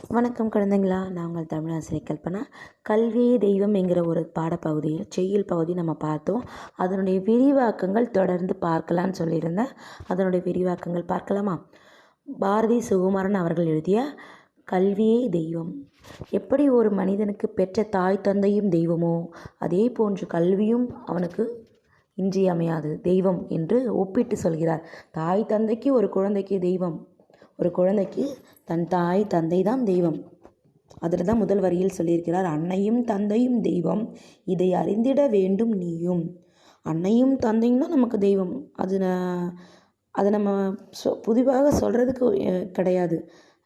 வணக்கம் குழந்தைங்களா, நான் உங்கள் தமிழாசிரியர் கல்பனா. கல்வியே தெய்வம் என்கிற ஒரு பாடப்பகுதியில் செய்யுள் பகுதி நம்ம பார்த்தோம். அதனுடைய விரிவாக்கங்கள் தொடர்ந்து பார்க்கலான்னு சொல்லியிருந்தேன். அதனுடைய விரிவாக்கங்கள் பார்க்கலாமா? பாரதி சுகுமாரன் அவர்கள் எழுதிய கல்வியே தெய்வம். எப்படி ஒரு மனிதனுக்கு பெற்ற தாய் தந்தையும் தெய்வமோ, அதே போன்று கல்வியும் அவனுக்கு இன்றியமையாது தெய்வம் என்று ஒப்பிட்டு சொல்கிறார். தாய் தந்தைக்கு ஒரு குழந்தைக்கு தெய்வம், ஒரு குழந்தைக்கு தன் தாய் தந்தை தான் தெய்வம். அதில் தான் முதல் வரியில் சொல்லியிருக்கிறார், அன்னையும் தந்தையும் தெய்வம், இதை அறிந்திட வேண்டும் நீயும். அன்னையும் தந்தையும் தான் நமக்கு தெய்வம். அது நம்ம புதிதாக சொல்கிறதுக்கு கிடையாது.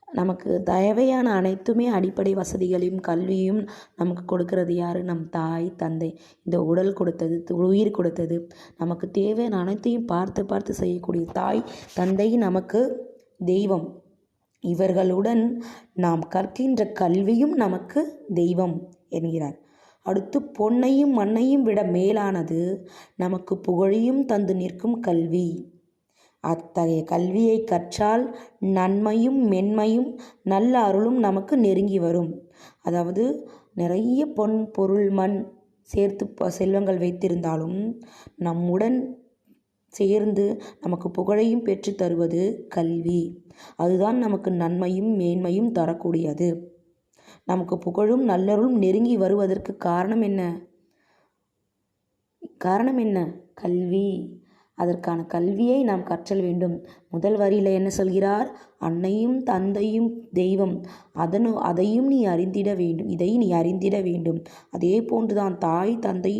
நமக்கு தேவையான அனைத்துமே அடிப்படை வசதிகளையும் கல்வியும் நமக்கு கொடுக்கறது யார்? நம் தாய் தந்தை. இந்த உடல் கொடுத்தது, உயிர் கொடுத்தது, நமக்கு தேவையான அனைத்தையும் பார்த்து பார்த்து செய்யக்கூடிய தாய் தந்தை நமக்கு தெய்வம். இவர்களுடன் நாம் கற்கின்ற கல்வியும் நமக்கு தெய்வம் என்கிறார். அடுத்து, பொன்னையும் மண்ணையும் விட மேலானது நமக்கு புகழையும் தந்து நிற்கும் கல்வி. அத்தகைய கல்வியை கற்றால் நன்மையும் மென்மையும் நல்ல அருளும் நமக்கு நெருங்கி வரும். அதாவது நிறைய பொன் பொருள் மண் சேர்த்து செல்வங்கள் வைத்திருந்தாலும் நம்முடன் சேர்ந்து நமக்கு புகழையும் பெற்று தருவது கல்வி. அதுதான் நமக்கு நன்மையும் மேன்மையும் தரக்கூடியது. நமக்கு புகழும் நல்லருளும் நெருங்கி வருவதற்கு காரணம் என்ன? கல்வி. அதற்கான கல்வியை நாம் கற்றல் வேண்டும். முதல் வரியில் என்ன சொல்கிறார்? அன்னையும் தந்தையும் தெய்வம், அதையும் நீ அறிந்திட வேண்டும், இதை நீ அறிந்திட வேண்டும். அதே போன்றுதான் தாய் தந்தை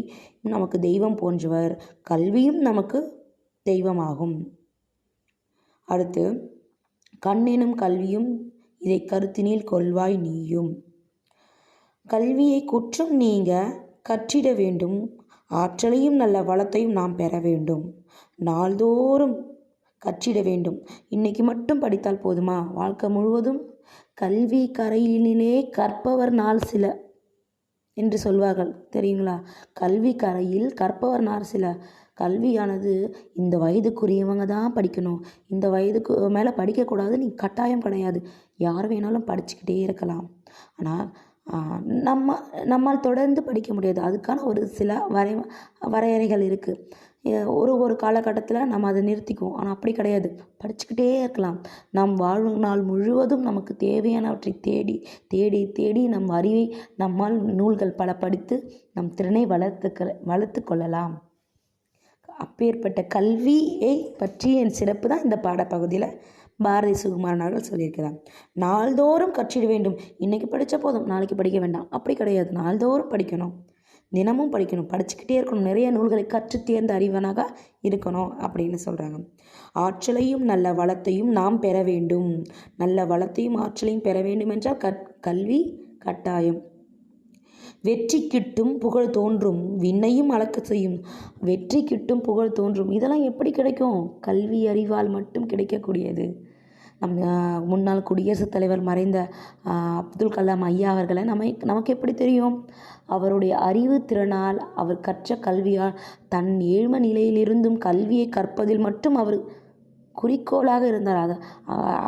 நமக்கு தெய்வம் போன்றவர், கல்வியும் நமக்கு தெய்வமாகும். அடுத்து, கண்ணெனும் கல்வியும் இதை கருத்தினில் கொள்வாய் நீயும். கல்வியை குற்றம் நீங்க கற்றிட வேண்டும், ஆற்றலையும் நல்ல வளத்தையும் நாம் பெற வேண்டும். நாள்தோறும் கற்றிட வேண்டும். இன்னைக்கு மட்டும் படித்தால் போதுமா? வாழ்க்கை முழுவதும் கல்வி கரையினிலே கற்பவர் நாள் சில என்று சொல்வார்கள், தெரியுங்களா? கல்வி கரையில் கற்பவர் நாள் சில. கல்வியானது இந்த வயதுக்குரியவங்க தான் படிக்கணும், இந்த வயதுக்கு மேலே படிக்கக்கூடாது நீ கட்டாயம் கிடையாது. யார் வேணாலும் படிச்சுக்கிட்டே இருக்கலாம். ஆனால் நம்மால் தொடர்ந்து படிக்க முடியாது. அதுக்கான ஒரு சில வரையறைகள் இருக்குது. ஒரு காலகட்டத்தில் நம்ம அதை நிறுத்திக்குவோம். ஆனால் அப்படி கிடையாது, படிச்சுக்கிட்டே இருக்கலாம். நம் வாழ்நாள் முழுவதும் நமக்கு தேவையானவற்றை தேடி தேடி தேடி நம் அறிவை நம்மால் நூல்கள் பல படித்து நம் திறனை வளர்த்து கொள்ளலாம். அப்பேற்பட்ட கல்வியை பற்றிய சிறப்பு தான் இந்த பாடப்பகுதியில் பாரதி சுகுமாரன் அவர்கள் சொல்லியிருக்கிறார். நாள்தோறும் கற்றிட வேண்டும். இன்றைக்கி படித்த போதும் நாளைக்கு படிக்க வேண்டாம், அப்படி கிடையாது. நாள்தோறும் படிக்கணும், தினமும் படிக்கணும், படிச்சுக்கிட்டே இருக்கணும். நிறைய நூல்களை கற்று தேர்ந்த அறிவனாக இருக்கணும் அப்படின்னு சொல்கிறாங்க. ஆற்றலையும் நல்ல வளத்தையும் நாம் பெற வேண்டும். நல்ல வளத்தையும் ஆற்றலையும் பெற வேண்டும் என்றால் கல்வி கட்டாயம். வெற்றி கிட்டும் புகழ் தோன்றும் விண்ணையும் அளக்க செய்யும். வெற்றி கிட்டும் புகழ் தோன்றும், இதெல்லாம் எப்படி கிடைக்கும்? கல்வி அறிவால் மட்டும் கிடைக்கக்கூடியது. முன்னாள் குடியரசுத் தலைவர் மறைந்த அப்துல் கலாம் ஐயா அவர்களை நமக்கு எப்படி தெரியும்? அவருடைய அறிவு திறனால், அவர் கற்ற கல்வியால், தன் ஏழ்மை நிலையிலிருந்தும் கல்வியை கற்பதில் மட்டும் அவர் குறிக்கோளாக இருந்தார்.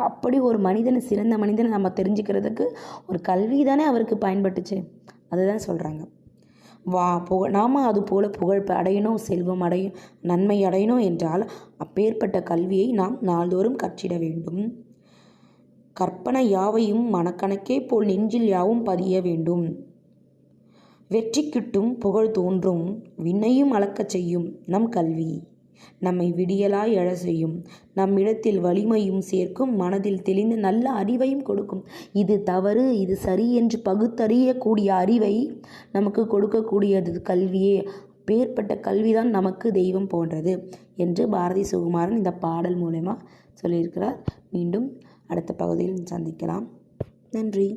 அப்படி ஒரு மனிதன், சிறந்த மனிதனை நம்ம தெரிஞ்சுக்கிறதுக்கு ஒரு கல்வி தானே அவருக்கு பயன்பட்டுச்சு. அதுதான் சொல்கிறாங்க. நாம் அது போல புகழ் அடையணும், செல்வம் அடையும், நன்மை அடையணும் என்றால் அப்பேற்பட்ட கல்வியை நாம் நாள்தோறும் கற்றிட வேண்டும். கற்பனை யாவையும் மனக்கணக்கே போல் நெஞ்சில் யாவும் பதிய வேண்டும். வெற்றி கிட்டும் புகழ் தோன்றும் விண்ணையும் அளக்கச் செய்யும் நம் கல்வி. நம்மை விடியலாய் எழ செய்யும், நம்மிடத்தில் வலிமையும் சேர்க்கும், மனதில் தெளிந்த நல்ல அறிவையும் கொடுக்கும். இது தவறு, இது சரி என்று பகுத்தறியக்கூடிய அறிவை நமக்கு கொடுக்கக்கூடியது கல்வியே. பேர்பட்ட கல்விதான் நமக்கு தெய்வம் போன்றது என்று பாரதி சுகுமாரன் இந்த பாடல் மூலமா சொல்லியிருக்கிறார். மீண்டும் அடுத்த பகுதியில் சந்திக்கலாம். நன்றி.